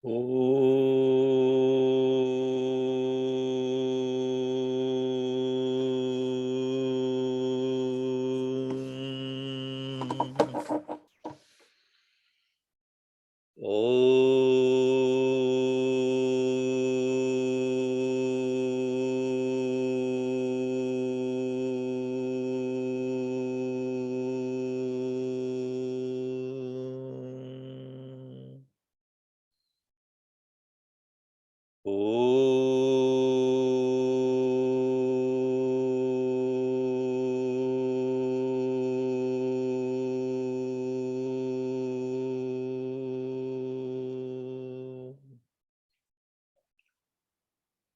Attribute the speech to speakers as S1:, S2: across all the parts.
S1: Om.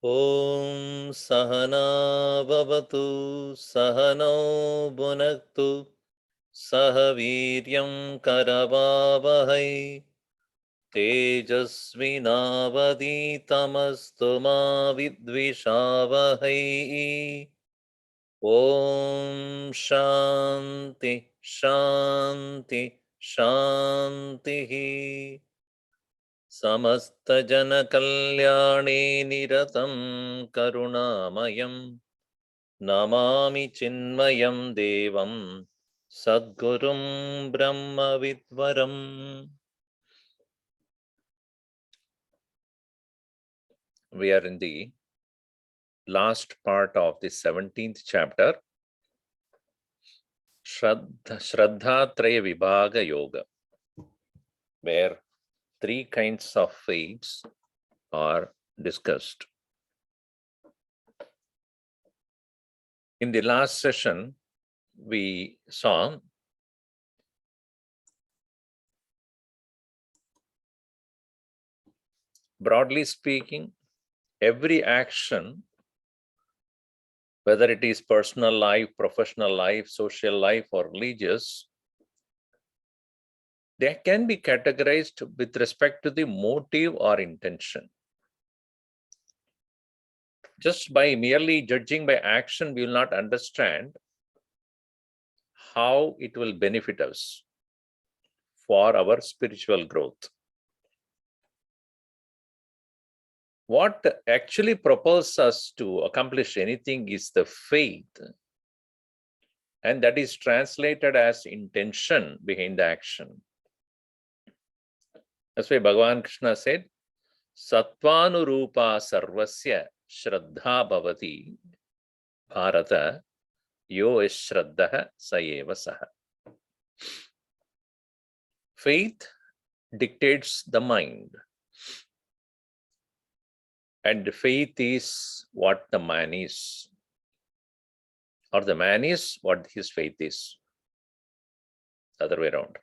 S1: Om Sahana Bhavatu Sahano Bhunaktu Sahaviryam Karavavahai Tejasvinavaditamastu ma vidvishavahai. Om Shanti Shanti Shanti. समस्तजनकल्याणे निरतं करुणामयं Namami चिन्मयं देवं सद्गुरुं ब्रह्मविद्वरम्. We are in the last part of the 17th chapter, Shraddha Traya Vibhaga Yoga, where three kinds of faiths are discussed. In the last session, we saw broadly speaking, every action, whether it is personal life, professional life, social life, or religious, they can be categorized with respect to the motive or intention. Just by merely judging by action, we will not understand how it will benefit us for our spiritual growth. What actually propels us to accomplish anything is the faith, and that is translated as intention behind the action. That's why Bhagavan Krishna said, Sattvanurupa sarvasya shraddha bhavati bharata yo is shraddha sayeva saha. Faith dictates the mind, and faith is what the man is, or the man is what his faith is. The other way around.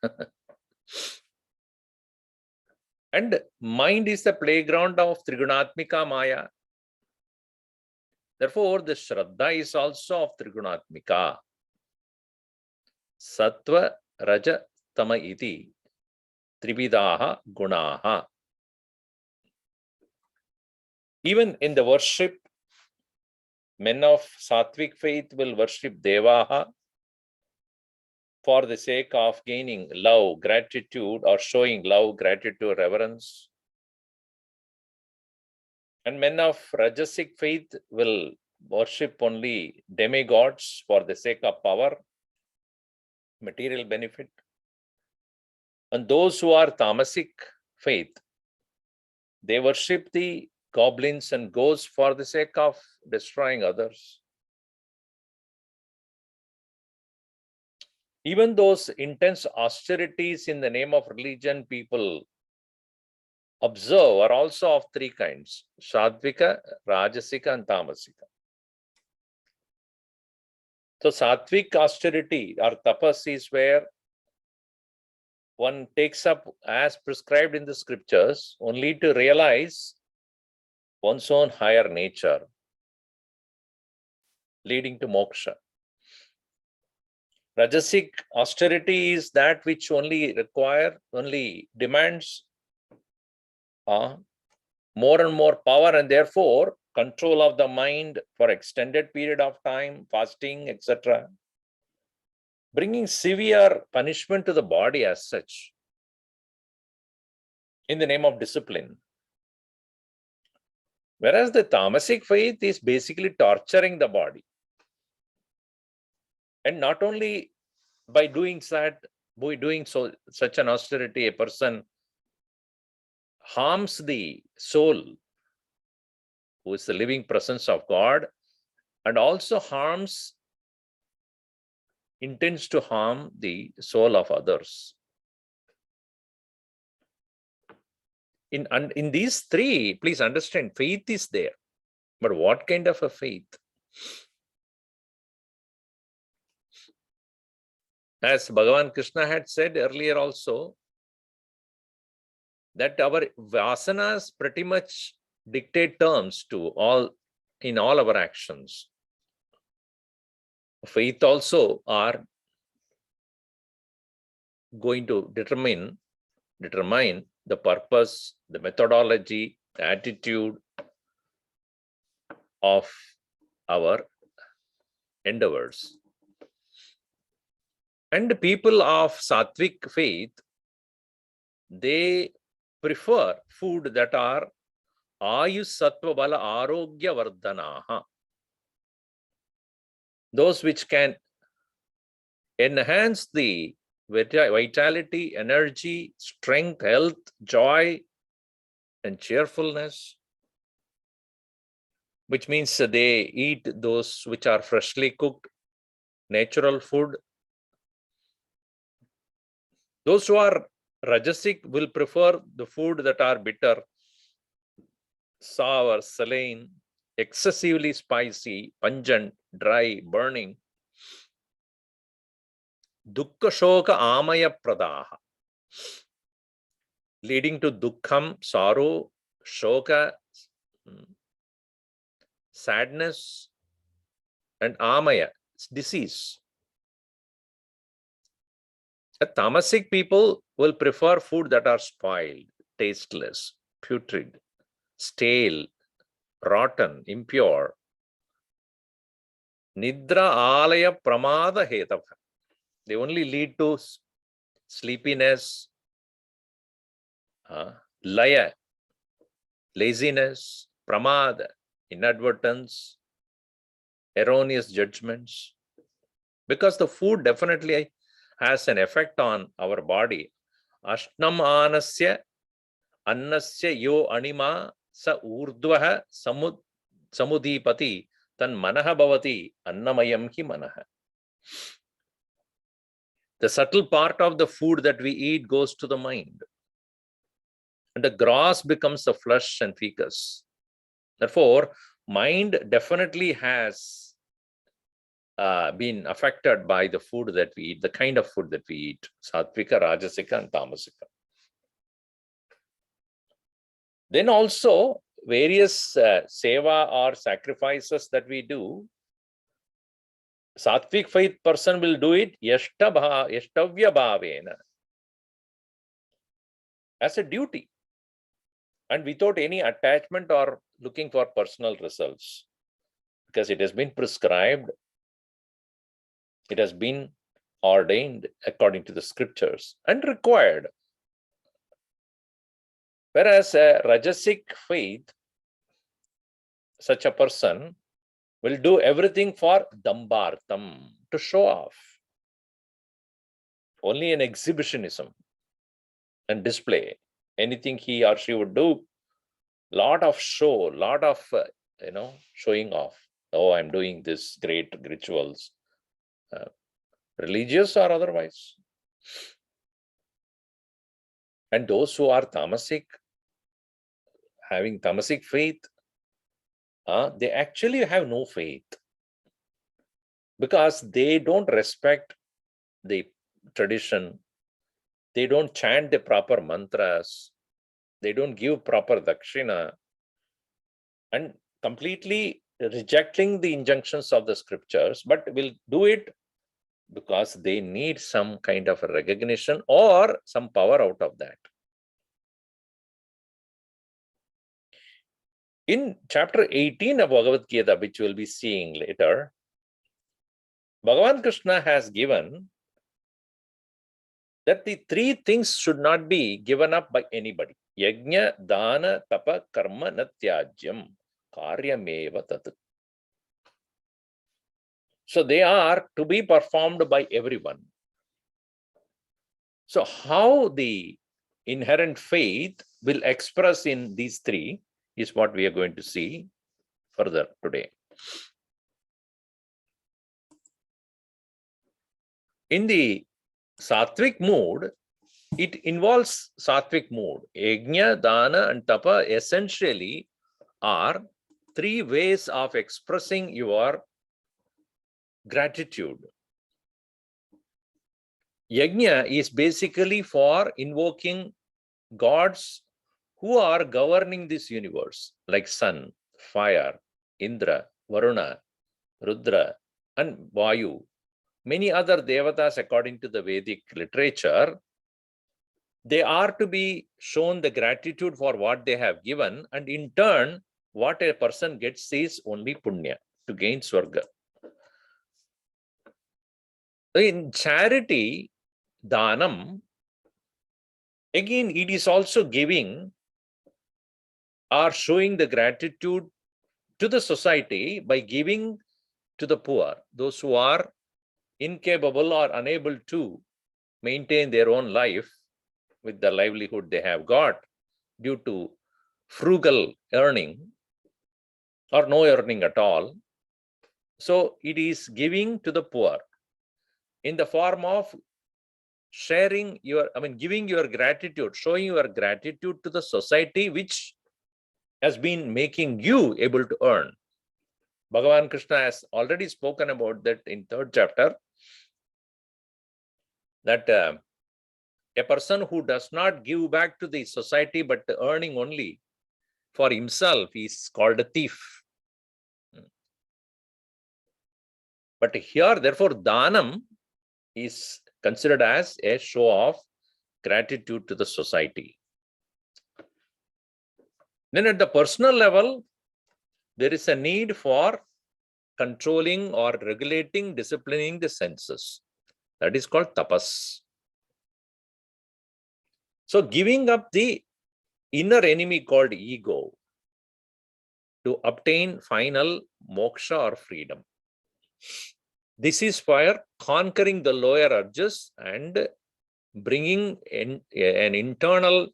S1: And mind is the playground of Trigunatmika Maya. Therefore, the Shraddha is also of Trigunatmika. Sattva, Raja, Tama iti Trividaha Gunaha. Even in the worship, men of Sattvic faith will worship Devaha for the sake of gaining love, gratitude, or showing love, gratitude, reverence. And men of Rajasic faith will worship only demigods for the sake of power, material benefit. And those who are Tamasic faith, they worship the goblins and ghosts for the sake of destroying others. Even those intense austerities in the name of religion people observe are also of three kinds: Sadvika, Rajasika, and Tamasika. So Sattvic austerity or tapas is where one takes up as prescribed in the scriptures only to realize one's own higher nature, leading to moksha. Rajasic austerity is that which only demands more and more power, and therefore control of the mind for extended period of time, fasting, etc., bringing severe punishment to the body as such in the name of discipline. Whereas the tamasic faith is basically torturing the body. And not only by doing such an austerity, a person harms the soul, who is the living presence of God, and also intends to harm the soul of others. In these three, please understand, faith is there. But what kind of a faith? As Bhagavan Krishna had said earlier also, that our vasanas pretty much dictate terms in all our actions. Faith also are going to determine the purpose, the methodology, the attitude of our endeavors. And the people of sattvic faith, they prefer food that are ayus sattva bala arogya vardhanaha. Those which can enhance the vitality, energy, strength, health, joy, and cheerfulness, which means they eat those which are freshly cooked, natural food. Those who are rajasic will prefer the food that are bitter, sour, saline, excessively spicy, pungent, dry, burning. Dukkha shoka amaya pradaha, leading to dukkham, sorrow, shoka, sadness, and amaya, disease. The tamasic people will prefer food that are spoiled, tasteless, putrid, stale, rotten, impure. Nidra alaya pramada hetava. They only lead to sleepiness, laya, laziness, pramada, inadvertence, erroneous judgments. Because the food definitely has an effect on our body. Ashnam anasya annasya yo anima sa urdvaha samudipati tan manaha bhavati annamayam hi manaha. The subtle part of the food that we eat goes to the mind. And the gross becomes the flesh and fecus. Therefore, mind definitely has been affected by the food that we eat, the kind of food that we eat, sattvika, rajasika, and tamasika. Then also, various seva or sacrifices that we do, sattvic faith person will do it yashtavya bhavena, as a duty, and without any attachment or looking for personal results, because it has been prescribed, it has been ordained according to the scriptures and required. Whereas a rajasic faith, such a person will do everything for dambartam, to show off. Only an exhibitionism and display. Anything he or she would do, lot of show, lot of showing off. Oh, I'm doing this great rituals, religious or otherwise. And those who are tamasic, having tamasic faith, they actually have no faith, because they don't respect the tradition, they don't chant the proper mantras, they don't give proper dakshina, and completely rejecting the injunctions of the scriptures, but will do it because they need some kind of a recognition or some power out of that. In chapter 18 of YuvaGita, which we'll be seeing later, Bhagavan Krishna has given that the three things should not be given up by anybody. Yajna, dana, tapa, karma, natyajyam. karyameva tat. So they are to be performed by everyone. So how the inherent faith will express in these three is what we are going to see further today. In the sattvic mood, it involves sattvic mood. Yajna, dana, and tapa essentially are three ways of expressing your gratitude. Yajna is basically for invoking gods who are governing this universe, like sun, fire, Indra, Varuna, Rudra, and Vayu. Many other devatas, according to the Vedic literature, they are to be shown the gratitude for what they have given, and in turn, what a person gets is only punya, to gain swarga. In charity, danam, again, it is also giving or showing the gratitude to the society by giving to the poor, those who are incapable or unable to maintain their own life with the livelihood they have got due to frugal earning or no earning at all. So it is giving to the poor in the form of sharing your, giving your gratitude, showing your gratitude to the society which has been making you able to earn. Bhagavan Krishna has already spoken about that in 3rd chapter, that a person who does not give back to the society but earning only for himself is called a thief. But here, therefore, danam is considered as a show of gratitude to the society. Then at the personal level, there is a need for controlling or regulating, disciplining the senses. That is called tapas. So giving up the inner enemy called ego to obtain final moksha or freedom. This is for conquering the lower urges and bringing in an internal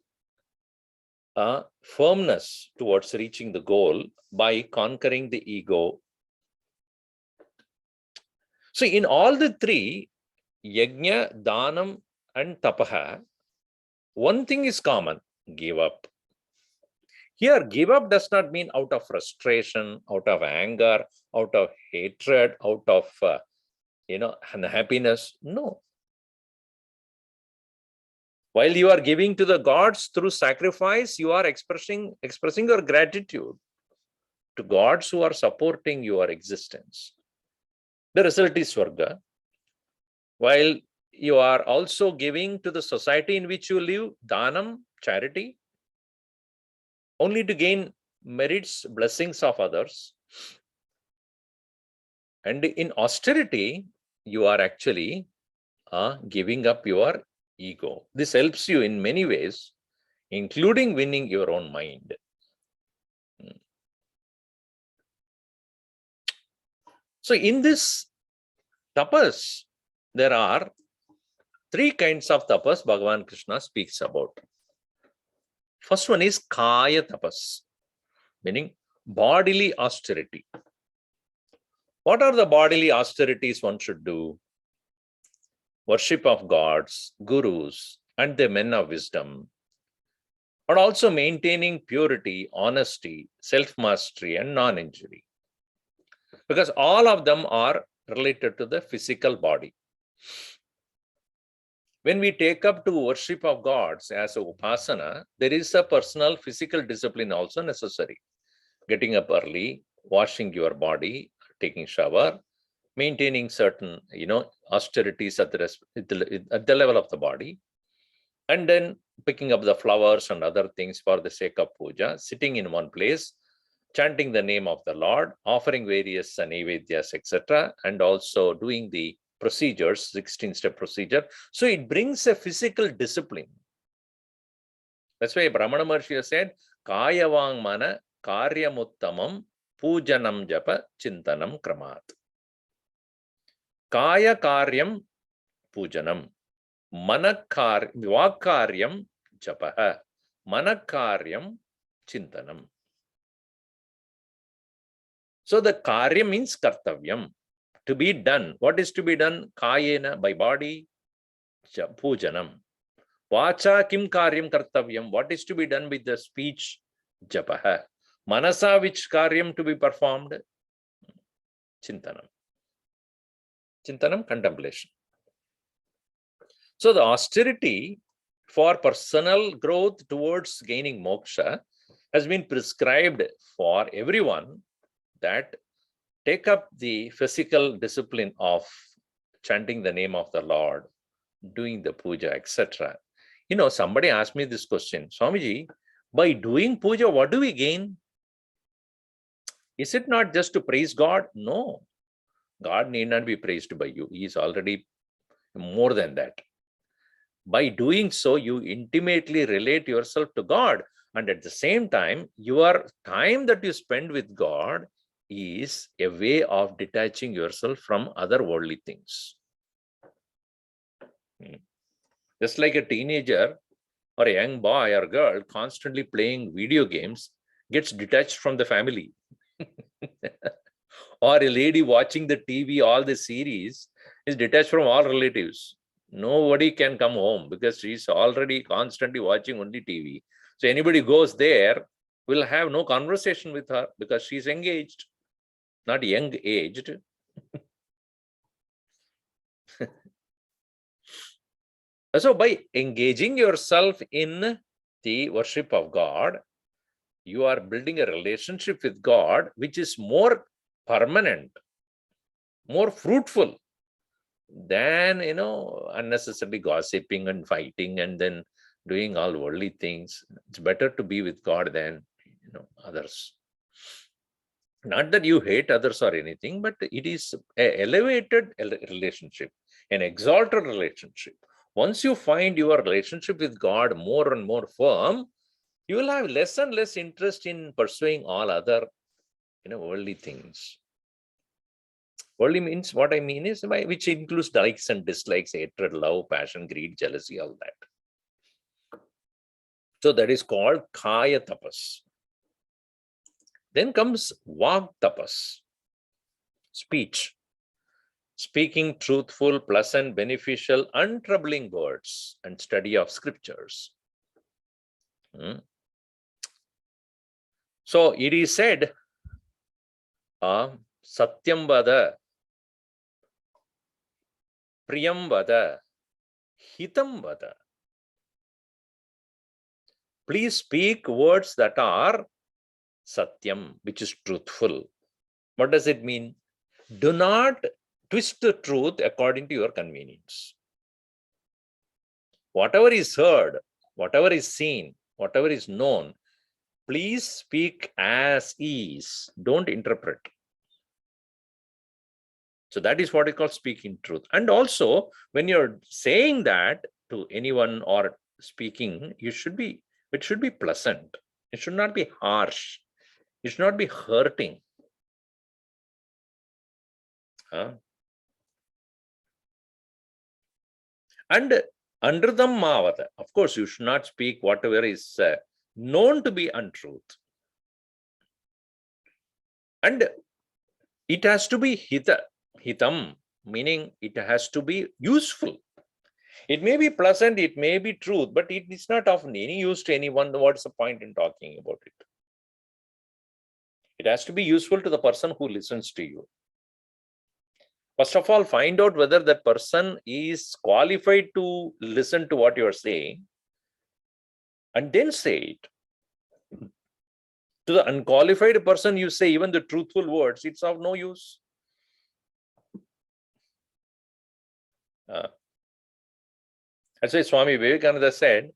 S1: firmness towards reaching the goal by conquering the ego. So in all the three, yajna, danam, and tapaha, one thing is common: give up. Here, give up does not mean out of frustration, out of anger, out of hatred, out of unhappiness. No. While you are giving to the gods through sacrifice, you are expressing your gratitude to gods who are supporting your existence. The result is swarga. While you are also giving to the society in which you live, danam, charity, only to gain merits, blessings of others. And in austerity, you are actually giving up your ego. This helps you in many ways, including winning your own mind. So in this tapas, there are three kinds of tapas Bhagavan Krishna speaks about. First one is kaya tapas, meaning bodily austerity. What are the bodily austerities one should do? Worship of gods, gurus, and the men of wisdom, but also maintaining purity, honesty, self-mastery, and non-injury. Because all of them are related to the physical body. When we take up to worship of gods as a upasana, there is a personal physical discipline also necessary. Getting up early, washing your body, taking shower, maintaining certain, austerities at the level of the body, and then picking up the flowers and other things for the sake of puja, sitting in one place, chanting the name of the Lord, offering various naivedyas, etc., and also doing the procedures, 16-step procedure. So it brings a physical discipline. That's why Brahmana Maharshi said, Kayavang mana karyamuttamam pujanam japa chintanam kramat. Kaya karyam pujanam. Vakaryam japaha. Manakaryam chintanam. So the karya means kartavyam. To be done. What is to be done? Kayena, by body, pujanam. Vacha kim karyam kartavyam. What is to be done with the speech? Japaha. Manasa, which karyam to be performed? Chintanam. Chintanam, contemplation. So the austerity for personal growth towards gaining moksha has been prescribed for everyone, that take up the physical discipline of chanting the name of the Lord, doing the puja, etc. Somebody asked me this question, Swamiji, by doing puja, what do we gain? Is it not just to praise God? No. God need not be praised by you. He is already more than that. By doing so, you intimately relate yourself to God. And at the same time, your time that you spend with God is a way of detaching yourself from other worldly things. Just like a teenager or a young boy or girl constantly playing video games gets detached from the family. Or a lady watching the TV, all the series, is detached from all relatives. Nobody can come home because she's already constantly watching only TV. So anybody goes there will have no conversation with her because she's engaged, not young aged. So by engaging yourself in the worship of God, you are building a relationship with God which is more permanent, more fruitful than unnecessarily gossiping and fighting and then doing all worldly things. It's better to be with God than others. Not that you hate others or anything, but it is an elevated relationship, an exalted relationship. Once you find your relationship with God more and more firm, you will have less and less interest in pursuing all other worldly things. Worldly means, what I mean is, which includes likes and dislikes, hatred, love, passion, greed, jealousy, all that. So that is called kaya tapas. Then comes vak tapas, speech. Speaking truthful, pleasant, beneficial, untroubling words and study of scriptures. So it is said, Satyam vada, Priyam vada, Hitam vada. Please speak words that are Satyam, which is truthful. What does it mean? Do not twist the truth according to your convenience. Whatever is heard, whatever is seen, whatever is known, please speak as is. Don't interpret. So that is what is called speaking truth. And also, when you're saying that to anyone or speaking, it should be pleasant. It should not be harsh. It should not be hurting. And Andridam Mavata, of course, you should not speak whatever is known to be untruth. And it has to be hitam, meaning it has to be useful. It may be pleasant, it may be truth, but it is not of any use to anyone. What's the point in talking about it? It has to be useful to the person who listens to you. First of all, find out whether that person is qualified to listen to what you are saying, and then say it. To the unqualified person, you say even the truthful words, it's of no use. That's why Swami Vivekananda said,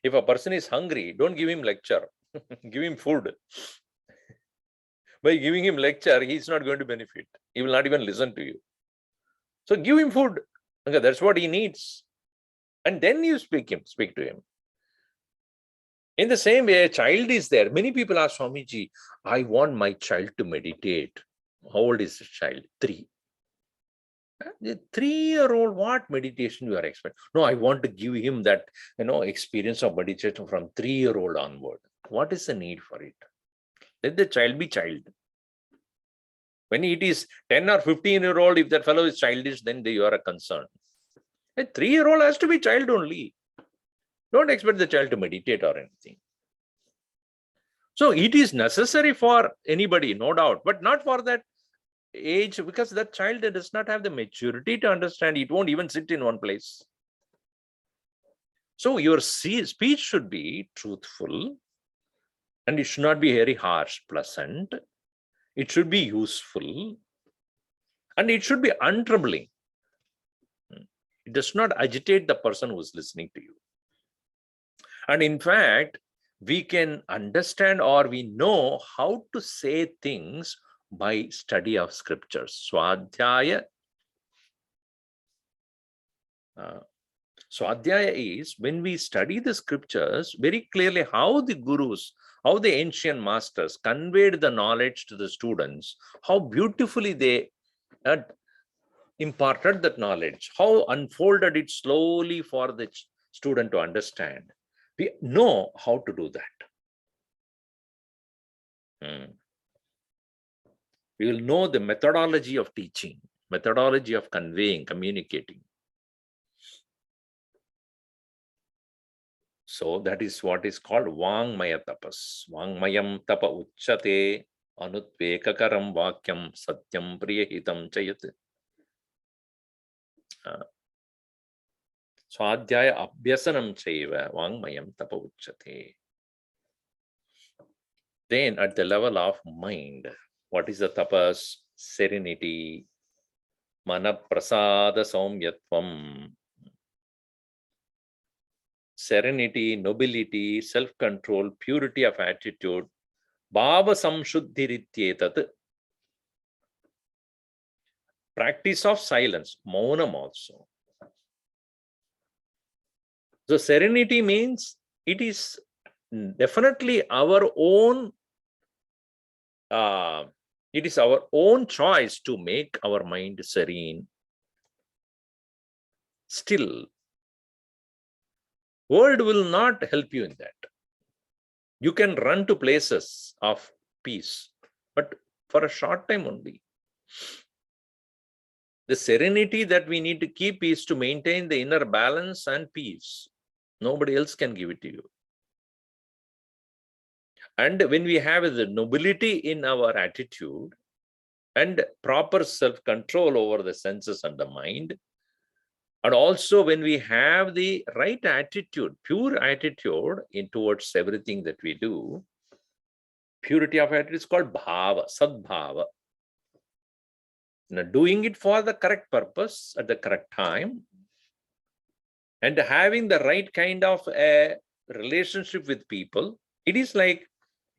S1: if a person is hungry, don't give him lecture. Give him food. By giving him lecture, he's not going to benefit. He will not even listen to you. So give him food. Okay, that's what he needs. And then you speak to him. In the same way, a child is there. Many people ask Swamiji, I want my child to meditate. How old is the child? 3. The 3-year-old, what meditation you are expecting? No, I want to give him that, experience of meditation from 3-year-old onward. What is the need for it? Let the child be child. When it is 10 or 15-year-old, if that fellow is childish, then you are a concern. A 3-year-old has to be child only. Don't expect the child to meditate or anything. So it is necessary for anybody, no doubt, but not for that age, because that child does not have the maturity to understand. It won't even sit in one place. So your speech should be truthful, and it should not be very harsh, pleasant. It should be useful, and it should be untroubling. It does not agitate the person who is listening to you. And in fact, we can understand or we know how to say things by study of scriptures. Swadhyaya. Swadhyaya is when we study the scriptures very clearly, how the gurus, how the ancient masters conveyed the knowledge to the students, how beautifully they imparted that knowledge, how unfolded it slowly for the student to understand. We know how to do that. We will know the methodology of teaching, methodology of conveying, communicating. So that is what is called Vangmaya tapas. Vangmayam tapa uchate anutvekakaram vakyam satyam priyahitam chayat. Swadhyaya abhyasanam chaiva Vangmayam tapa uchate. Then at the level of mind, what is the tapas? Serenity, mana prasada saumyatvam. Serenity, nobility, self-control, purity of attitude, bhava samshuddhirityetat. Practice of silence, maunam also. So serenity means it is definitely our own, it is our own choice to make our mind serene. Still, world will not help you in that. You can run to places of peace, but for a short time only. The serenity that we need to keep is to maintain the inner balance and peace. Nobody else can give it to you. And when we have the nobility in our attitude and proper self-control over the senses and the mind, and also when we have the right attitude, pure attitude towards everything that we do, purity of attitude is called bhava, sadbhava. Now, doing it for the correct purpose at the correct time, and having the right kind of a relationship with people. It is like,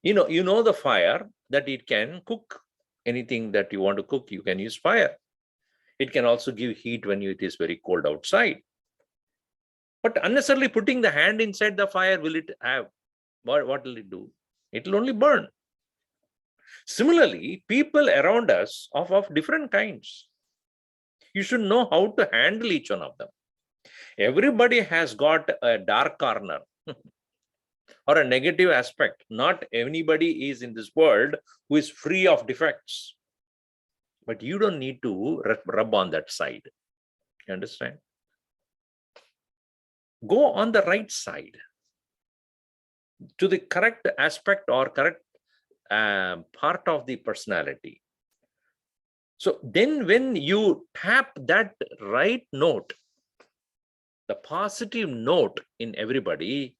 S1: you know the fire, that it can cook anything that you want to cook. You can use fire. It can also give heat when it is very cold outside. But unnecessarily putting the hand inside the fire, will it have? What will it do? It will only burn. Similarly, people around us of different kinds. You should know how to handle each one of them. Everybody has got a dark corner or a negative aspect. Not anybody is in this world who is free of defects. But you don't need to rub on that side. You understand? Go on the right side to the correct aspect or correct part of the personality. So then when you tap that right note, the positive note in everybody,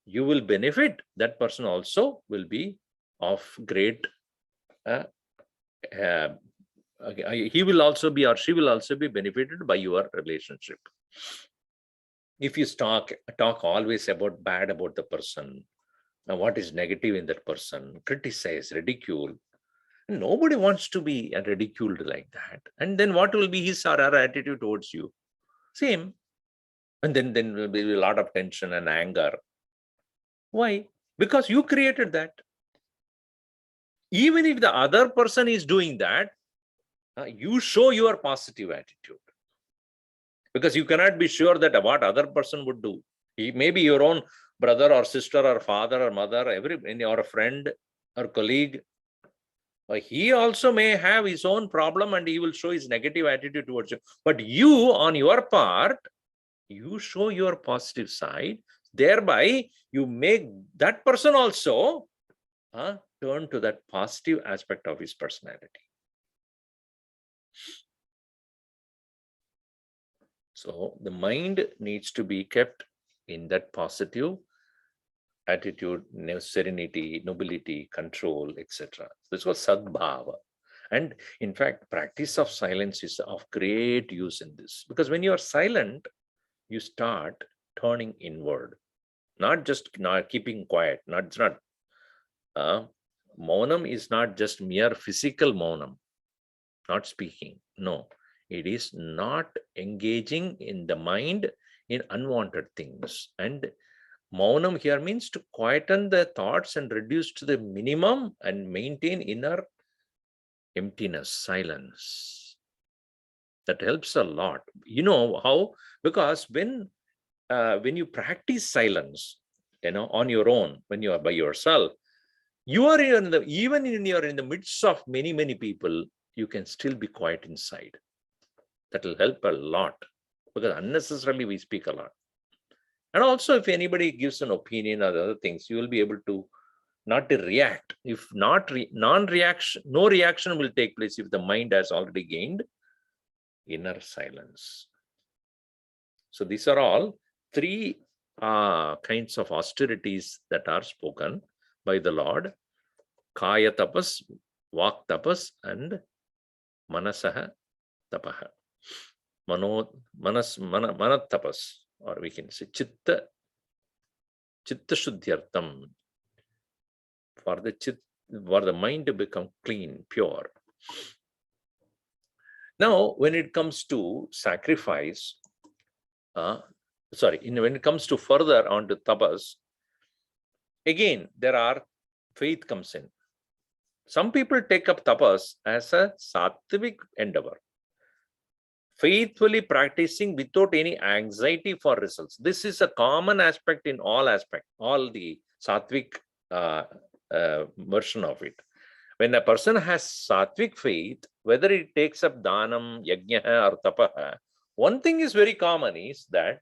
S1: you will benefit. That person also will be of great, he will also be, or she will also be benefited by your relationship. If you talk always bad about the person, what is negative in that person, criticize, ridicule, nobody wants to be ridiculed like that. And then what will be his or her attitude towards you? Same. And then will be a lot of tension and anger. Why? because you created that. Even if the other person is doing that, you show your positive attitude, because you cannot be sure that what other person would do. He may be your own brother or sister or father or mother, or a friend or colleague. He also may have his own problem and he will show his negative attitude towards you. But you, on your part, you show your positive side. Thereby, you make that person also turn to that positive aspect of his personality. So the mind needs to be kept in that positive attitude, serenity, nobility, control, etc. This was sadbhava. And in fact, practice of silence is of great use in this, because when you are silent, you start turning inward, not just not keeping quiet. Maunam is not just mere physical maunam, not speaking. No, it is not engaging in the mind in unwanted things. And maunam here means to quieten the thoughts and reduce to the minimum and maintain inner emptiness, silence. That helps a lot. You know how? Because when you practice silence, on your own, when you are by yourself, you are even in the midst of many people, you can still be quiet inside. That will help a lot, because unnecessarily we speak a lot. And also, if anybody gives an opinion or other things, you will be able to not to react. If not, non-reaction, no reaction will take place if the mind has already gained inner silence. So these are all three kinds of austerities that are spoken by the Lord: Kaya tapas, Vak tapas, and Manasaha tapaha. Manat tapas, or we can say Chitta Shuddhyartam, for the mind to become clean, pure. Now, when it comes to sacrifice, when it comes to further on to tapas, again, faith comes in. Some people take up tapas as a sattvic endeavor, faithfully practicing without any anxiety for results. This is a common aspect in all the sattvic version of it. When a person has sattvic faith, whether it takes up dhanam, yajna, or tapaha, one thing is very common is that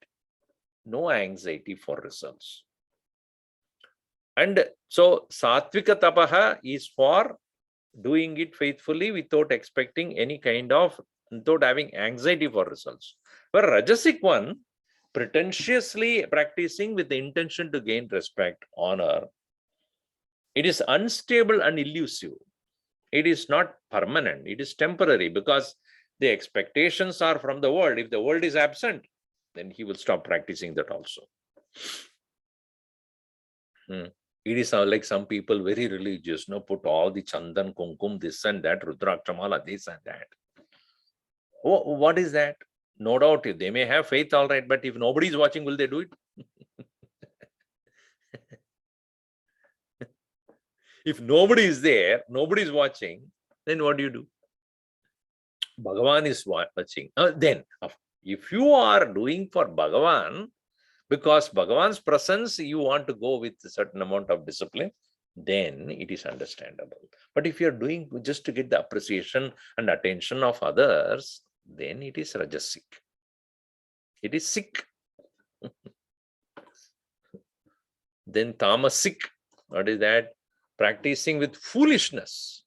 S1: no anxiety for results. And so sattvika tapaha is for doing it faithfully without expecting any kind of, without having anxiety for results. But rajasic one, pretentiously practicing with the intention to gain respect, honor, it is unstable and elusive. It is not permanent. It is temporary, because the expectations are from the world. If the world is absent, then he will stop practicing that also. It is like some people, very religious, put all the chandan, kumkum, this and that, rudrakshamala, this and that. What is that? No doubt, they may have faith, all right, but if nobody is watching, will they do it? If nobody is there, nobody is watching, then what do you do? Bhagavan is watching. Then, if you are doing for Bhagavan, because Bhagavan's presence, you want to go with a certain amount of discipline, then it is understandable. But if you're doing just to get the appreciation and attention of others, then it is rajasic. It is sick. Then tamasic. What is that? Practicing with foolishness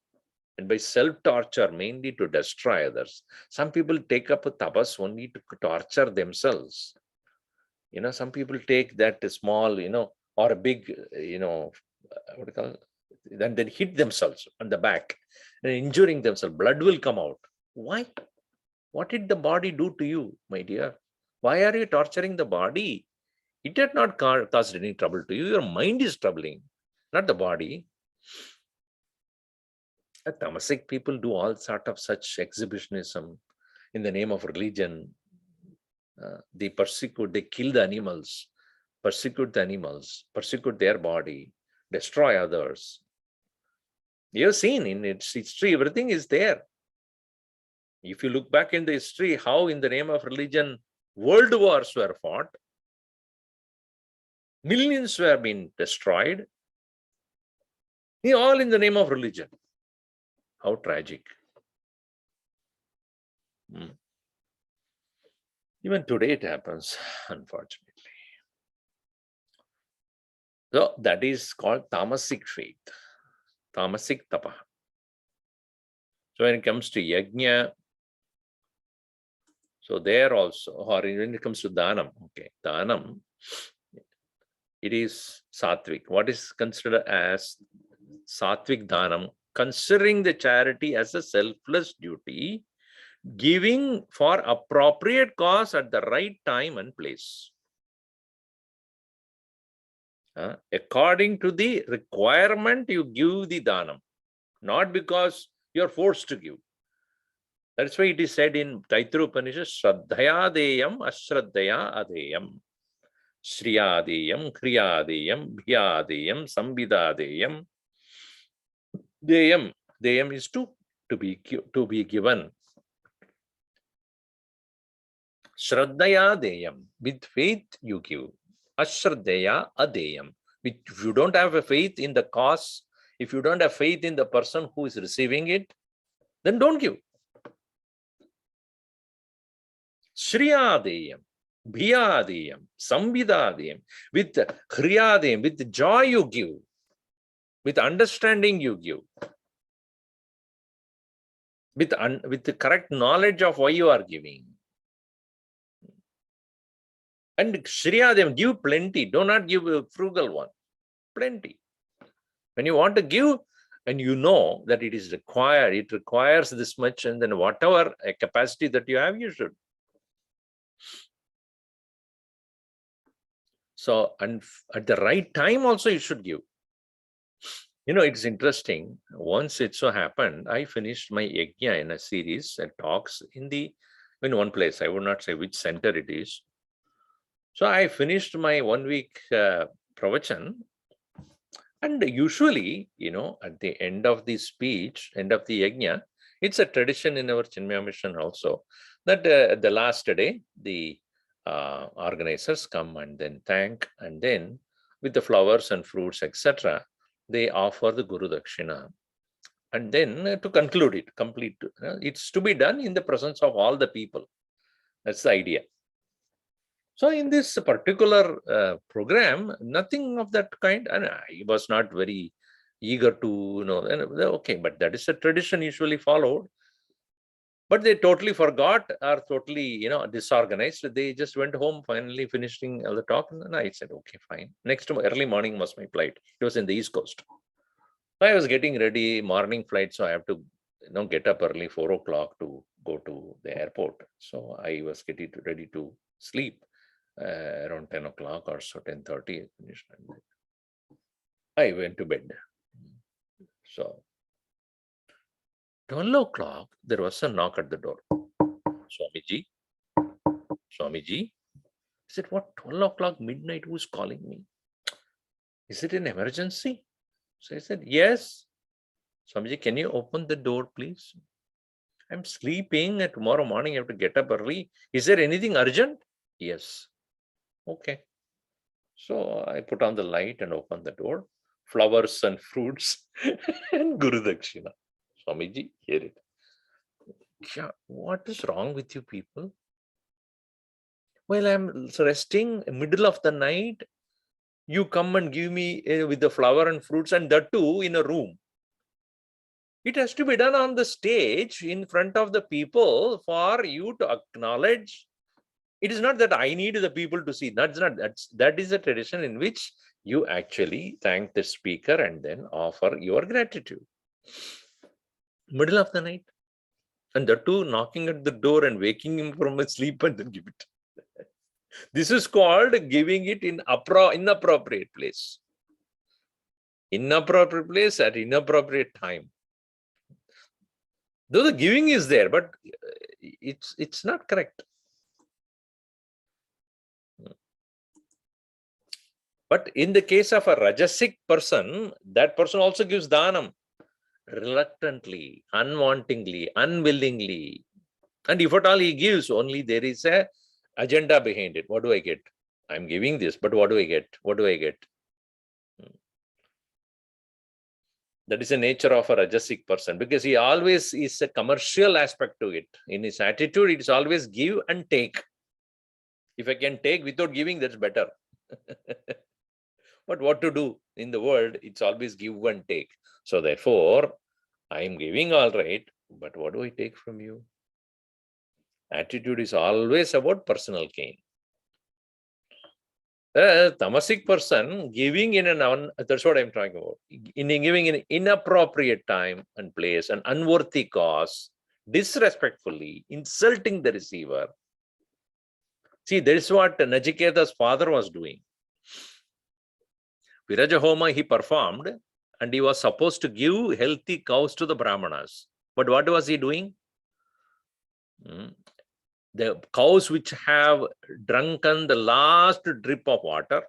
S1: and by self-torture, mainly to destroy others. Some people take up a tapas only to torture themselves. Some people take that small, or a big, what do you call it? Then hit themselves on the back and injuring themselves. Blood will come out. Why? What did the body do to you, my dear? Why are you torturing the body? It had not caused any trouble to you. Your mind is troubling, not the body. Tamasic people do all sort of such exhibitionism in the name of religion. They persecute, they kill the animals, persecute their body, destroy others. You have seen in its history, everything is there. If you look back in the history, how in the name of religion, world wars were fought, millions were being destroyed, all in the name of religion. How tragic. Even today it happens, unfortunately. So that is called tamasic faith, tamasic tapa. So when it comes to yajna, so there also, or when it comes to dhanam, okay, dhanam, it is sattvic. What is considered as sattvic dhanam? Considering the charity as a selfless duty, giving for appropriate cause at the right time and place. According to the requirement, you give the dhanam, not because you are forced to give. That's why it is said in Taittiriya Upanishad, Shraddhaya deyam, Ashraddhaya adeyam. Shriya deyam, Kriya deyam, Bhya deyam, Sambhida deyam. Deyam is to be given. Shraddhaya deyam, with faith you give. Ashraddhaya adeyam. If you don't have a faith in the cause, if you don't have faith in the person who is receiving it, then don't give. Shriyadeyam, Bhiyadeyam, Sambhidadeyam, with Hriyadeyam, with joy you give, with understanding you give, with the correct knowledge of why you are giving. And Shriyadeyam, give plenty, do not give a frugal one, plenty. When you want to give, and you know that it is required, it requires this much, and then whatever capacity that you have, you should. So, and at the right time also you should give. You know, it's interesting. Once it so happened, I finished my yajna in a series of talks in one place. I would not say which center it is. So I finished my 1 week pravachan. And usually, at the end of the speech, end of the yajna, it's a tradition in our Chinmaya Mission also that the last day, the organizers come and then thank, and then with the flowers and fruits, etc., they offer the Guru Dakshina. And then to conclude it, complete, it's to be done in the presence of all the people. That's the idea. So in this particular program, nothing of that kind, and I was not very eager to, okay, but that is a tradition usually followed. But they totally forgot or totally, disorganized. They just went home, finally finishing the talk. And I said, okay, fine. Next early morning was my flight. It was in the East Coast. So I was getting ready, morning flight. So I have to, get up early, 4 o'clock to go to the airport. So I was getting ready to sleep around 10 o'clock or so, 10:30. I went to bed. So 12 o'clock, there was a knock at the door. Swamiji. I said, what, 12 o'clock midnight, who's calling me? Is it an emergency? So I said, yes. Swamiji, can you open the door, please? I'm sleeping. Tomorrow morning, I have to get up early. Is there anything urgent? Yes. Okay. So I put on the light and opened the door. Flowers and fruits and Guru Dakshina. Swamiji, hear it. Yeah, what is wrong with you people? Well, I'm resting middle of the night. You come and give me with the flower and fruits, and that too in a room. It has to be done on the stage in front of the people for you to acknowledge. It is not that I need the people to see. That is a tradition in which you actually thank the speaker and then offer your gratitude. Middle of the night. And the two knocking at the door and waking him from his sleep and then give it. This is called giving it in inappropriate place. Inappropriate place at inappropriate time. Though the giving is there, but it's not correct. But in the case of a Rajasic person, that person also gives Dhanam reluctantly, unwantingly, unwillingly. And if at all he gives, only there is a agenda behind it. What do I get? I'm giving this, but what do I get? What do I get? That is the nature of a Rajasic person, because he always is a commercial aspect to it. In his attitude, it is always give and take. If I can take without giving, that's better. But what to do in the world, it's always give and take. So therefore, I am giving all right, but what do I take from you? Attitude is always about personal gain. A tamasic person giving in that's what I'm talking about. Giving in inappropriate time and place, an unworthy cause, disrespectfully, insulting the receiver. See, that is what Nachiketa's father was doing. Viraja Homa he performed, and he was supposed to give healthy cows to the Brahmanas. But what was he doing? The cows which have drunken the last drop of water,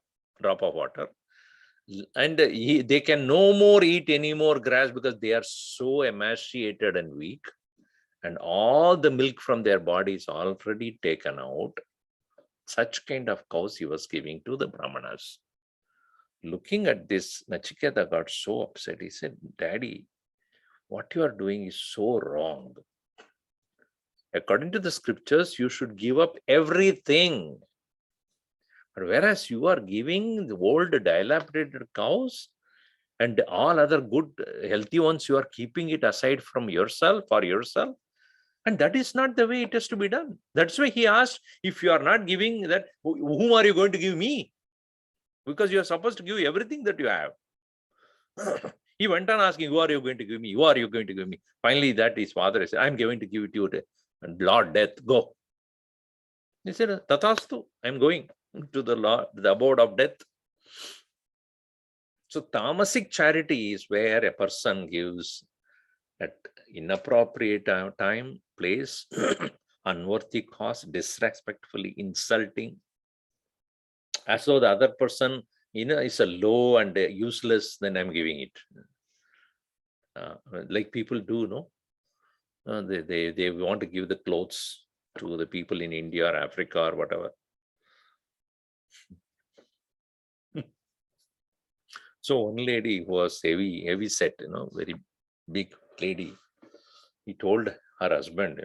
S1: and they can no more eat any more grass because they are so emaciated and weak, and all the milk from their body is already taken out. Such kind of cows he was giving to the Brahmanas. Looking at this, Nachiketa got so upset. He said, Daddy, what you are doing is so wrong. According to the scriptures, you should give up everything. But whereas you are giving the old dilapidated cows and all other good, healthy ones, you are keeping it aside from yourself for yourself. And that is not the way it has to be done. That's why he asked, if you are not giving that, whom are you going to give me? Because you are supposed to give everything that you have. He went on asking, who are you going to give me? Who are you going to give me? Finally, that his father said, I'm going to give it to you, and Lord Death, go. He said, Tatastu, I'm going to the Lord, the abode of death. So tamasic charity is where a person gives at inappropriate time, place, unworthy cause, disrespectfully insulting, as though the other person is a low and useless, then I'm giving it. Like people do, no? They want to give the clothes to the people in India or Africa or whatever. So one lady who was heavy set, very big lady, he told her husband,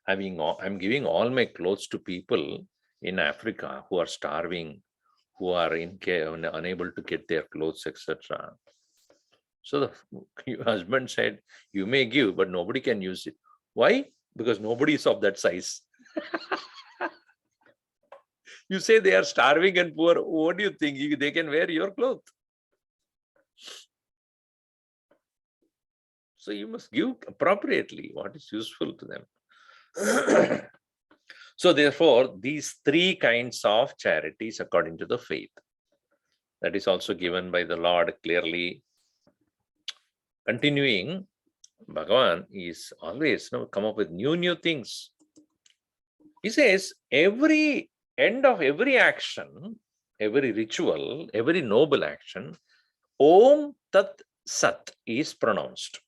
S1: I'm giving all my clothes to people in Africa who are starving, who are unable to get their clothes, etc. So the husband said, you may give, but nobody can use it. Why? Because nobody is of that size. You say they are starving and poor. What do you think? They can wear your clothes. So you must give appropriately what is useful to them. So therefore, these three kinds of charities according to the faith. That is also given by the Lord clearly. Continuing, Bhagavan is always come up with new things. He says, every end of every action, every ritual, every noble action, Om Tat Sat is pronounced.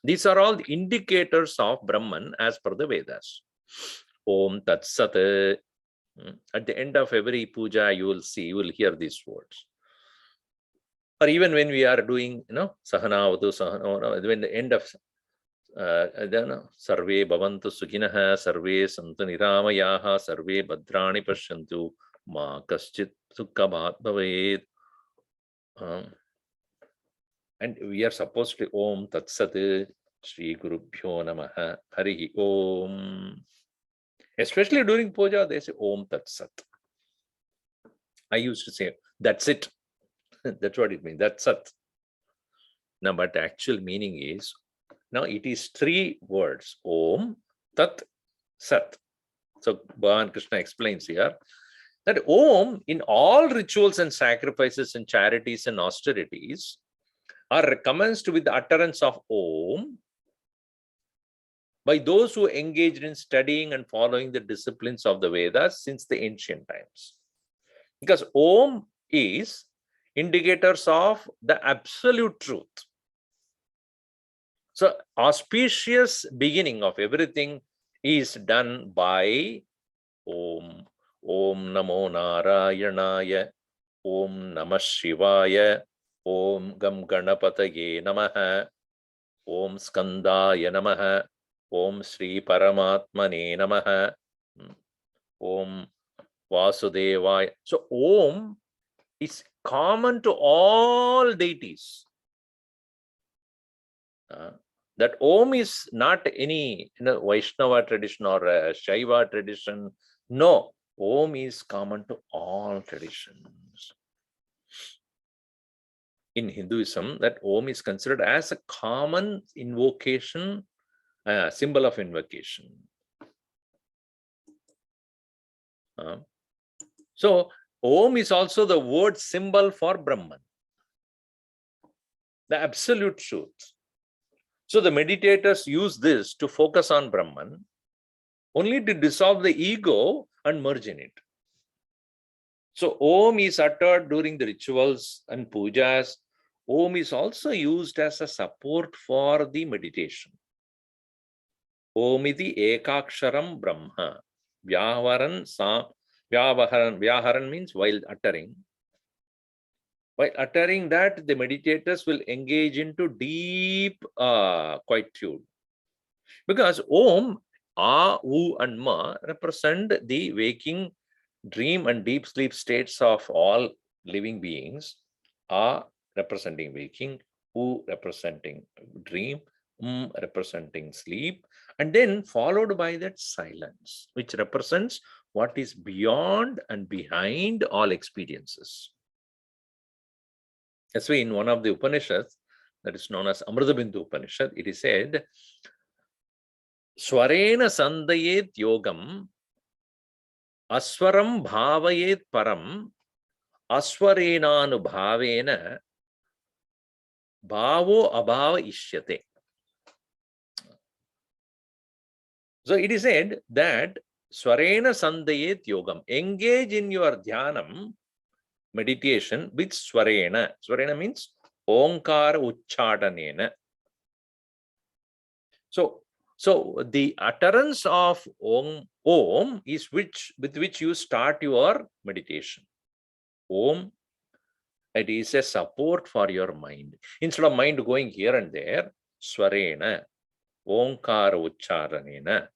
S1: These are all the indicators of Brahman as per the Vedas. Om Tat Sat. At the end of every puja, you will hear these words. Or even when we are doing, Sahana, when the end of Sarve Bhavantu Sukinaha, Sarve Santu Niramayaha, Sarve Bhadrani Pashyantu, Ma Kaschit Sukha Bhat Bhaved. And we are supposed to Om Tat Sat, Shri Gurubhyo Namaha, Harihi Om. Especially during puja, they say Om Tat Sat. I used to say, that's it. That's what it means. That's Sat. Now, but the actual meaning is, now it is three words. Om, Tat, Sat. So Bhagavan Krishna explains here that Om in all rituals and sacrifices and charities and austerities are commenced with the utterance of Om by those who engaged in studying and following the disciplines of the Vedas since the ancient times. Because Om is indicators of the absolute truth. So auspicious beginning of everything is done by Om. Om Namo Narayanaya. Om Namah Shivaya. Om Gam Ganapataye Namaha. Om Skandaya Namaha. Om Sri Paramatmane Namaha. Om Vasudevaya. So Om is common to all deities. That Om is not any Vaishnava tradition or Shaiva tradition. No, Om is common to all traditions. In Hinduism, that Om is considered as a common invocation, symbol of invocation. So Om is also the word symbol for Brahman, the absolute truth. So the meditators use this to focus on Brahman, only to dissolve the ego and merge in it. So Om is uttered during the rituals and pujas. Om is also used as a support for the meditation. Om iti ekaksharam brahma. Vyavaharan means while uttering. By uttering that, the meditators will engage into deep quietude. Because Om, A, U, and Ma represent the waking, dream, and deep sleep states of all living beings. A representing waking, U representing dream, representing sleep, and then followed by that silence, which represents what is beyond and behind all experiences. That's why in one of the Upanishads, that is known as Amrita Upanishad, it is said, Swarena sandayet yogam, aswaram bhavayet param, aswarenanu bhavena, bhavo abhava ishyate. So it is said that Swarena sandayet yogam, engage in your dhyanam, meditation with Swarena. Swarena means Omkara Uchchadanena. So the utterance of Om is with which you start your meditation. Om, it is a support for your mind. Instead of mind going here and there, Swarena, Omkara Uchcharanena,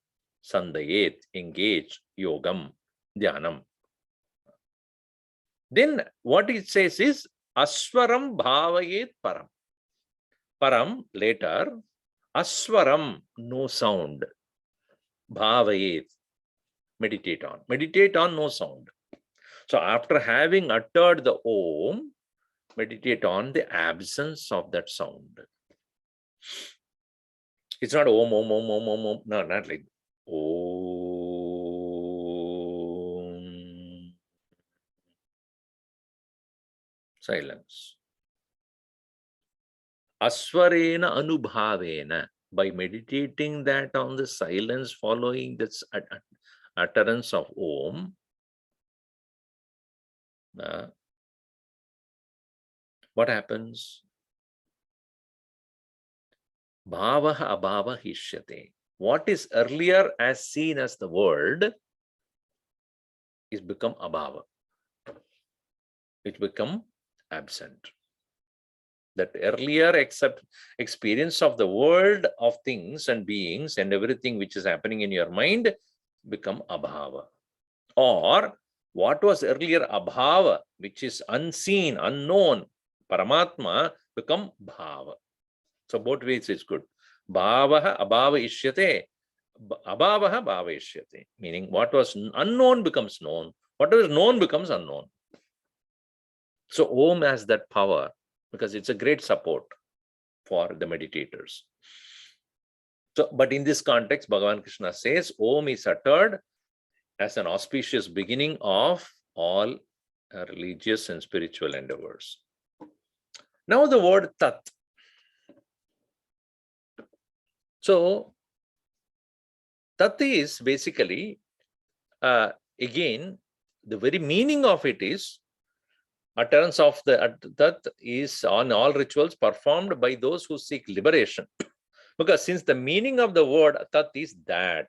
S1: Sandayet, engage, Yogam, Dhyanam. Then what it says is Aswaram Bhavayet Param. Param, later. Aswaram, no sound. Bhavayet, meditate on. Meditate on no sound. So after having uttered the Om, meditate on the absence of that sound. It's not Om, Om, Om, Om, Om, Om. No, not like Om. Silence. Aswarena anubhavena. By meditating that on the silence following this utterance of Om, what happens? Bhavaha abhava hishyate. What is earlier as seen as the word is become abhava. It become absent. That earlier experience of the world of things and beings and everything which is happening in your mind become abhava. Or what was earlier abhava, which is unseen, unknown, Paramatma, become bhava. So both ways is good. Bhavaha abhava ishyate, abhavaha bhava ishyate. Meaning what was unknown becomes known, what was known becomes unknown. So Om has that power because it's a great support for the meditators. So, but in this context, Bhagavan Krishna says Om is uttered as an auspicious beginning of all religious and spiritual endeavors. Now the word Tat. So Tat is basically, again, the very meaning of it is utterance of the Tat is on all rituals performed by those who seek liberation. Because since the meaning of the word Tat is that,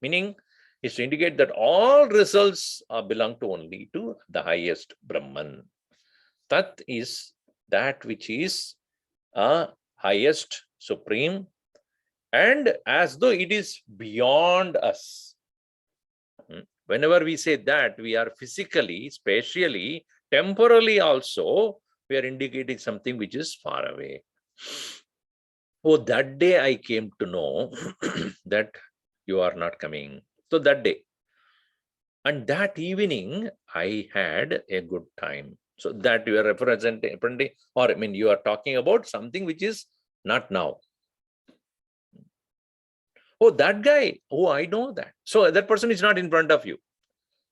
S1: meaning is to indicate that all results belong to only to the highest Brahman. Tat is that which is highest, supreme, and as though it is beyond us. Whenever we say that, we are physically, spatially, temporally also, we are indicating something which is far away. Oh, that day I came to know that you are not coming. So that day. And that evening, I had a good time. So that you are representing, or I mean, you are talking about something which is not now. Oh, that guy. Oh, I know that. So that person is not in front of you.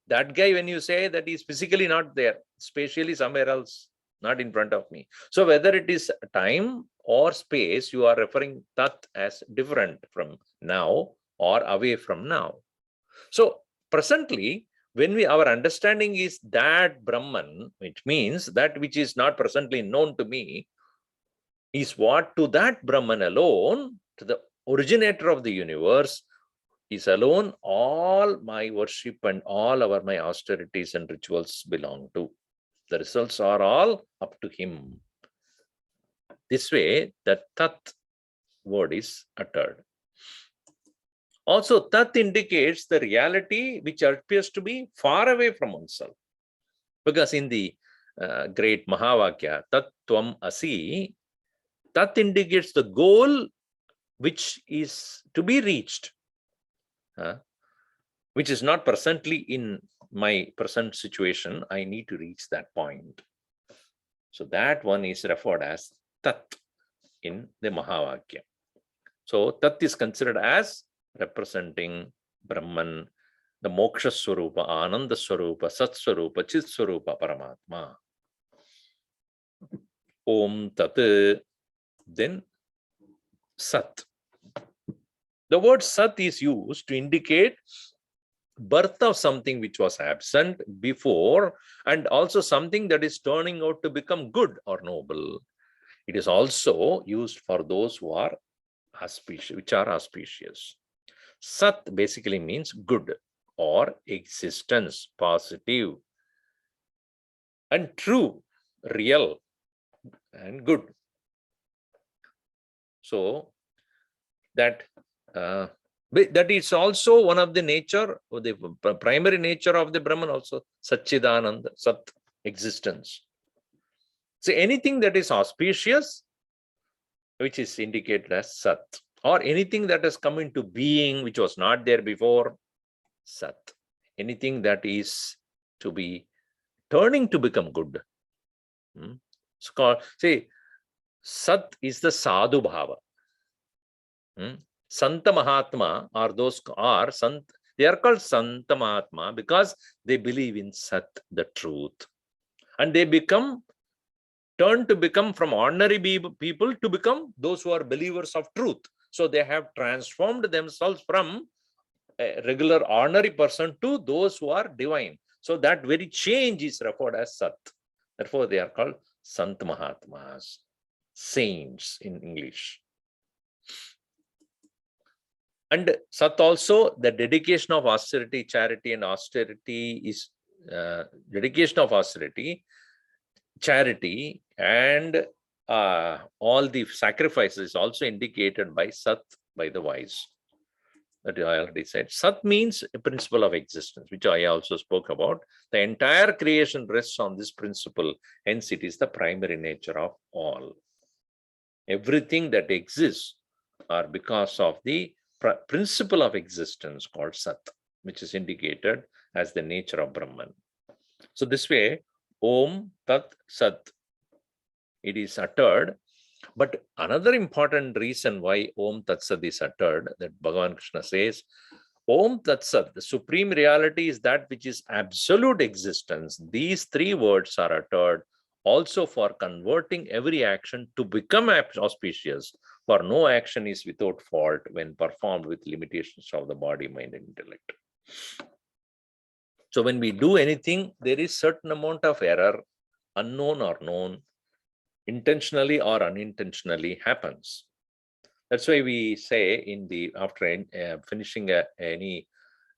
S1: That guy, when you say that, is physically not there, spatially somewhere else, not in front of me. So whether it is time or space, you are referring Tat as different from now or away from now. So presently, when our understanding is that Brahman, which means that which is not presently known to me, is what to that Brahman alone, to the originator of the universe, is alone all my worship and all my austerities and rituals belong to. The results are all up to him. This way, the Tat word is uttered. Also, Tat indicates the reality which appears to be far away from oneself. Because in the great Mahavakya, Tat Tvam Asi, Tat indicates the goal which is to be reached, which is not presently in my present situation. I need to reach that point. So that one is referred as Tat in the Mahavakya. So Tat is considered as representing Brahman, the Moksha Swarupa, Ananda Swarupa, Sat Swarupa, Chit Swarupa, Paramatma. Om Tat, then Sat. The word Sat is used to indicate birth of something which was absent before, and also something that is turning out to become good or noble. It is also used for those who are auspicious, which are auspicious. Sat basically means good or existence, positive, and true, real, and good. So that is also one of the nature, or the primary nature of the Brahman also, Satchidananda, Sat, existence. So anything that is auspicious, which is indicated as Sat, or anything that has come into being, which was not there before, Sat. Anything that is to be turning to become good. It's called, see, Sat is the Sadhu Bhava. Santa Mahatma are those are Sant. They are called Santa Mahatma because they believe in Sat, the truth, and they turn to become from ordinary people to become those who are believers of truth. So they have transformed themselves from a regular ordinary person to those who are divine. So that very change is referred as Sat. Therefore, they are called Sant Mahatmas, saints in English. And Sat also, the dedication of austerity, charity, and austerity is dedication of austerity, charity, and all the sacrifices also indicated by Sat, by the wise. That I already said. Sat means a principle of existence, which I also spoke about. The entire creation rests on this principle. Hence, it is the primary nature of all. Everything that exists are because of the principle of existence called Sat, which is indicated as the nature of Brahman. So this way, Om Tat Sat, it is uttered. But another important reason why Om Tat Sat is uttered, that Bhagavan Krishna says, Om Tat Sat, the supreme reality is that which is absolute existence. These three words are uttered also for converting every action to become auspicious, for no action is without fault when performed with limitations of the body, mind, and intellect. So when we do anything, there is certain amount of error, unknown or known, intentionally or unintentionally happens. That's why we say in the after finishing any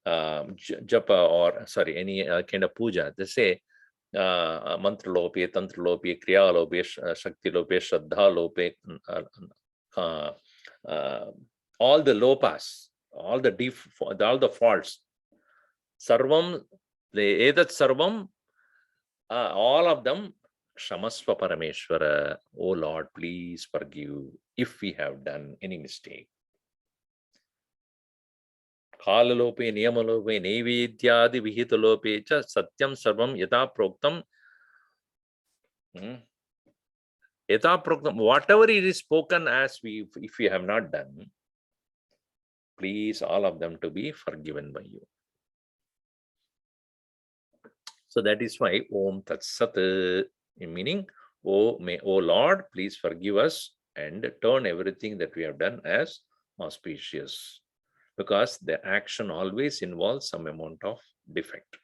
S1: japa or sorry any kind of puja, they say mantra lope, tantra lope, kriya lope, shakti lope, shraddha lope, all the lopas, all the faults, sarvam, the edat sarvam, all of them, Shamasva Parameshwara, oh Lord, please forgive if we have done any mistake. Kalalope, Niyamalope, Nevidyadi Vihitalope, Satyam Sarvam Yata Proktam. Yata Proktam, whatever it is spoken as if we have not done, please all of them to be forgiven by you. So that is why Om Tat Sat, meaning, oh Lord, please forgive us and turn everything that we have done as auspicious. Because the action always involves some amount of defect.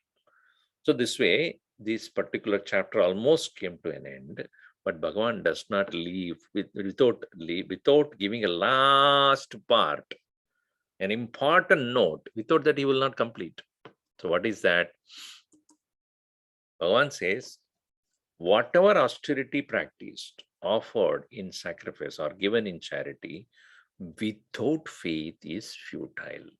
S1: So this way, this particular chapter almost came to an end, but Bhagavan does not leave without giving a last part, an important note. Without that, he will not complete. So what is that? Bhagavan says, whatever austerity practiced, offered in sacrifice or given in charity, without faith is futile.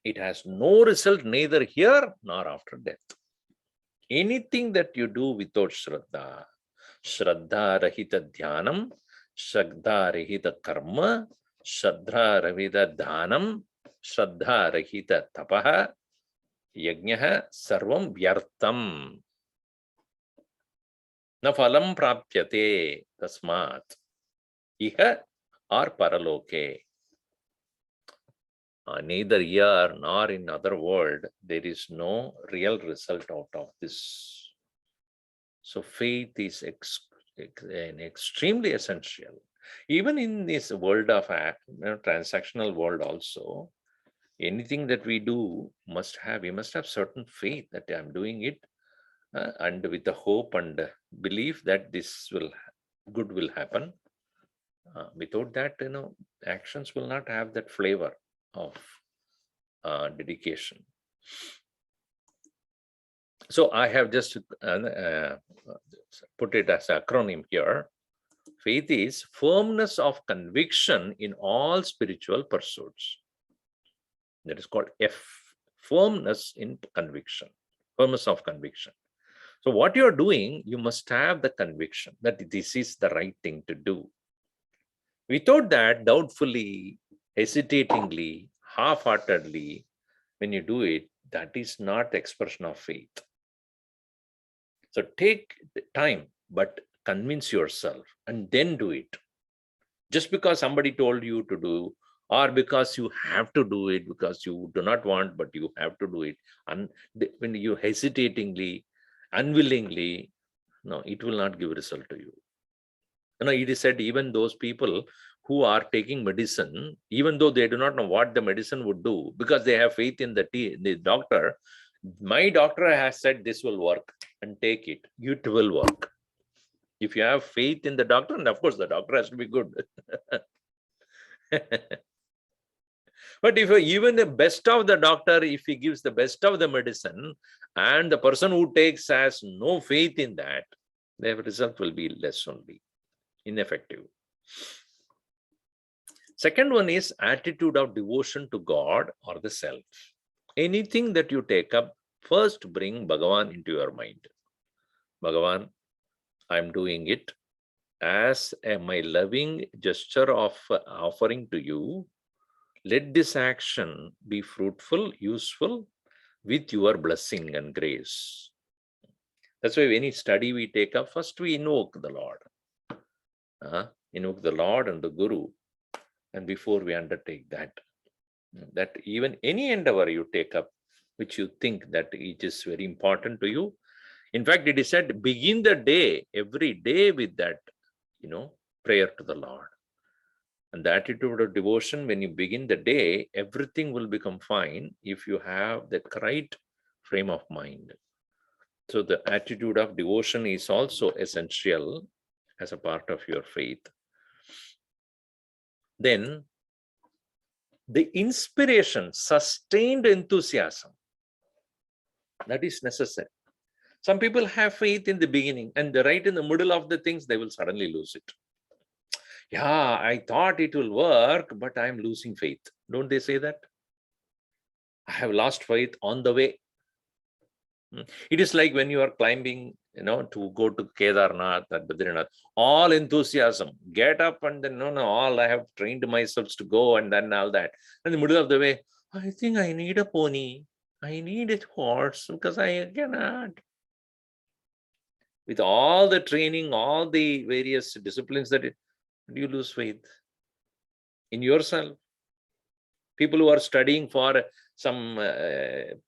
S1: It has no result neither here nor after death. Anything that you do without Shraddha, Shraddha Rahita Dhyanam, Shraddha Rahita Karma, Shraddha Rahita Dhanam, Shraddha Rahita Tapaha, Yajnaha Sarvam Vyartam. Na phalam prapyate tasmat. Iha or paraloke. Neither here nor in other world, there is no real result out of this. So faith is extremely essential. Even in this world of transactional world also, anything that we do we must have certain faith that I'm doing it and with the hope and belief that good will happen. Without that, actions will not have that flavor of dedication. So I have just put it as an acronym here. Faith is firmness of conviction in all spiritual pursuits. That is called F, firmness in conviction, firmness of conviction. So what you're doing, you must have the conviction that this is the right thing to do. Without that, doubtfully, hesitatingly, half-heartedly, when you do it, that is not the expression of faith. So take time, but convince yourself and then do it. Just because somebody told you to do, or because you have to do it, because you do not want, but you have to do it. And when you hesitatingly, unwillingly, no, it will not give result to you. It is said even those people who are taking medicine, even though they do not know what the medicine would do, because they have faith in the doctor, my doctor has said this will work and take it. It will work. If you have faith in the doctor, and of course the doctor has to be good. But if even the best of the doctor, if he gives the best of the medicine, and the person who takes has no faith in that, the result will be less only, ineffective. Second one is attitude of devotion to God or the self. Anything that you take up, first bring Bhagavan into your mind. Bhagavan, I'm doing it as my loving gesture of offering to you. Let this action be fruitful, useful, with your blessing and grace. That's why any study we take up, first we invoke the Lord. Invoke the Lord and the Guru. And before we undertake that even any endeavor you take up, which you think that it is very important to you. In fact, it is said, begin the day, every day with that, prayer to the Lord. And the attitude of devotion, when you begin the day, everything will become fine if you have the right frame of mind. So the attitude of devotion is also essential as a part of your faith. Then the inspiration, sustained enthusiasm, that is necessary. Some people have faith in the beginning, and right in the middle of the things, they will suddenly lose it. Yeah, I thought it will work, but I'm losing faith. Don't they say that? I have lost faith on the way. It is like when you are climbing, to go to Kedarnath or Badrinath, all enthusiasm, get up and then, all I have trained myself to go and then all that. In the middle of the way, I think I need a pony. I need a horse because I cannot. With all the training, all the various disciplines do you lose faith in yourself? People who are studying for some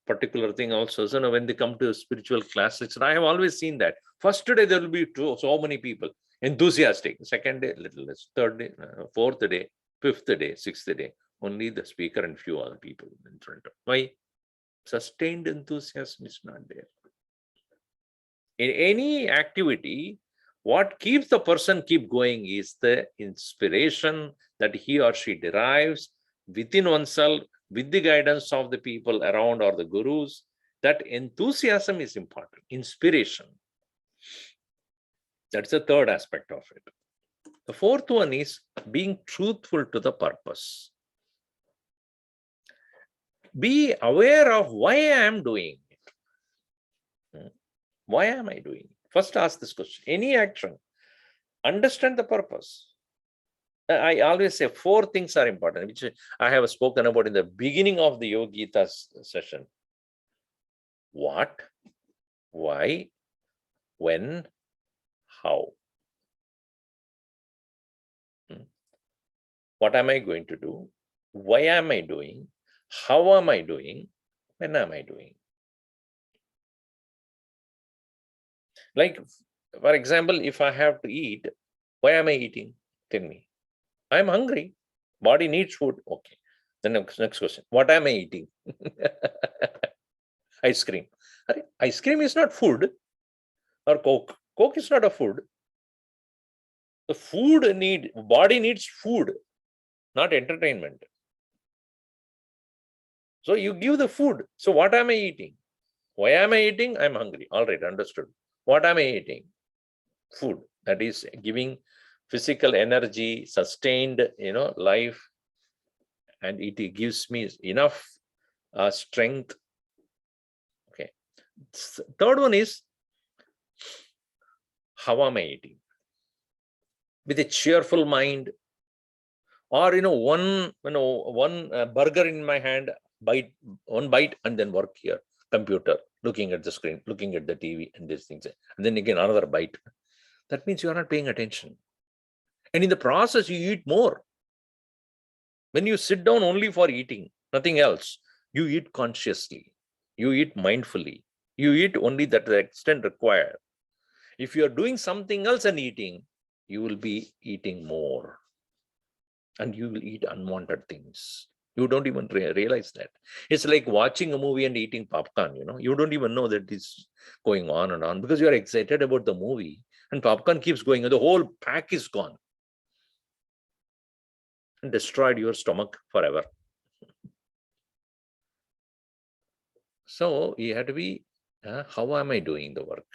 S1: particular thing also, so when they come to spiritual classes, I have always seen that. First day, there will be so many people, enthusiastic. Second day, little less. Third day, fourth day, fifth day, sixth day, only the speaker and few other people in front of. Why? Sustained enthusiasm is not there. In any activity, what keeps the person keep going is the inspiration that he or she derives within oneself, with the guidance of the people around or the gurus. That enthusiasm is important, inspiration. That's the third aspect of it. The fourth one is being truthful to the purpose. Be aware of why I am doing it. Why am I doing it? First ask this question. Any action, understand the purpose. I always say 4 things are important, which I have spoken about in the beginning of the YuvaGita session. What, why, when, how. What am I going to do? Why am I doing? How am I doing? When am I doing? Like, for example, if I have to eat, why am I eating? Tell me. I'm hungry. Body needs food. Okay. The next question. What am I eating? Ice cream. Ice cream is not food. Or Coke. Coke is not a food. The body needs food, not entertainment. So you give the food. So what am I eating? Why am I eating? I'm hungry. All right, understood. What am I eating? Food. That is giving physical energy, sustained, life, and it gives me enough strength. Okay. Third one is, how am I eating? With a cheerful mind, or one burger in my hand, one bite, and then work here, computer, looking at the screen, looking at the TV, and these things, and then again another bite. That means you are not paying attention, and in the process you eat more. When you sit down only for eating, nothing else, you eat consciously, you eat mindfully, you eat only that the extent required. If you are doing something else and eating, you will be eating more, and you will eat unwanted things. You don't even realize that. It's like watching a movie and eating popcorn. You don't even know that it's going on and on because you are excited about the movie, and popcorn keeps going, and the whole pack is gone and destroyed your stomach forever. So you have to be, how am I doing the work?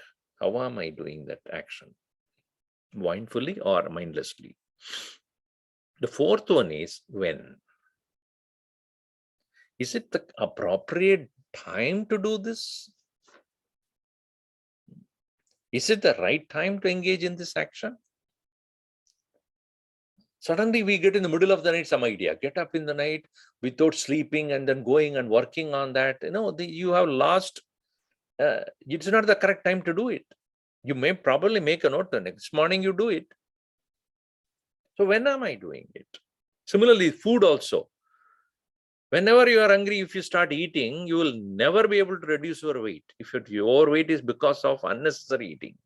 S1: How am I doing that action? Mindfully or mindlessly? The fourth one is when. Is it the appropriate time to do this? Is it the right time to engage in this action? Suddenly we get in the middle of the night some idea, get up in the night without sleeping and then going and working on that. You have lost, it's not the correct time to do it. You may probably make a note the next morning you do it. So when am I doing it? Similarly, food also. Whenever you are hungry, if you start eating, you will never be able to reduce your weight. If your weight is because of unnecessary eating.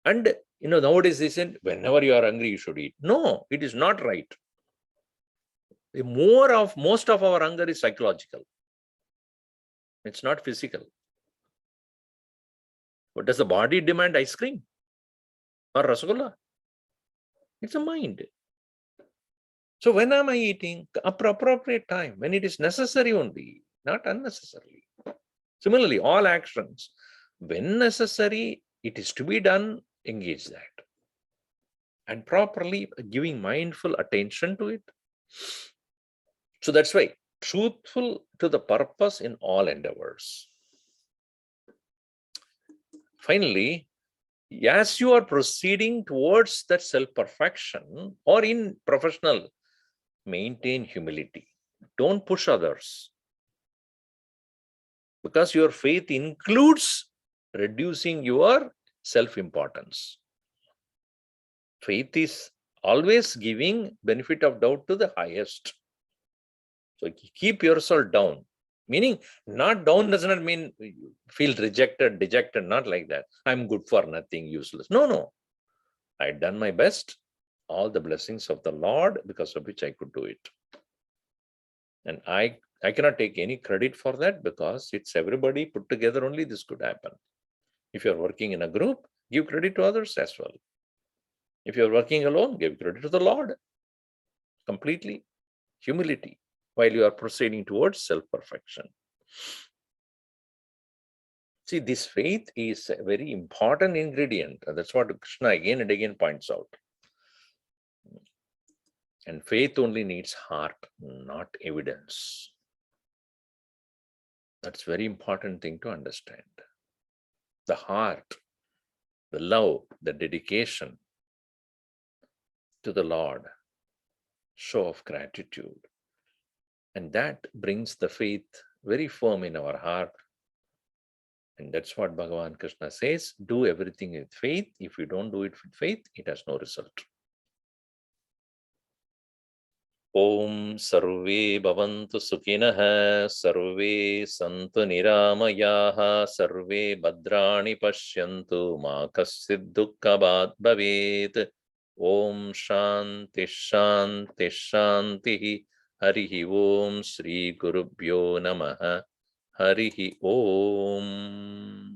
S1: And nowadays they say, whenever you are hungry, you should eat. No, it is not right. Most of our hunger is psychological. It's not physical. But does the body demand ice cream or rasgulla? It's a mind. So when am I eating? Appropriate time, when it is necessary only, not unnecessarily. Similarly, all actions, when necessary, it is to be done, engage that. And properly giving mindful attention to it. So that's why truthful to the purpose in all endeavors. Finally, as you are proceeding towards that self-perfection or in professional, maintain humility. Don't push others. Because your faith includes reducing your self-importance. Faith is always giving benefit of doubt to the highest. So keep yourself down. Meaning, not down does not mean feel rejected, dejected, not like that. I'm good for nothing, useless. No. I've done my best. All the blessings of the Lord, because of which I could do it. And I cannot take any credit for that, because it's everybody put together only this could happen. If you're working in a group, give credit to others as well. If you're working alone, give credit to the Lord. Completely. Humility, while you are proceeding towards self-perfection. See, this faith is a very important ingredient. And that's what Krishna again and again points out. And faith only needs heart, not evidence. That's a very important thing to understand. The heart, the love, the dedication to the Lord, show of gratitude. And that brings the faith very firm in our heart. And that's what Bhagavan Krishna says, do everything with faith. If you don't do it with faith, it has no result. Om Sarve Bhavantu Sukhinah, Sarve Santu Niramayaha, Sarve Bhadrani Pashyantu, Ma Kasid Dukkha Bhavet. Om Shanti Shanti Shanti. Harihi Om Sri Gurubhyo Namaha. Harihi Om.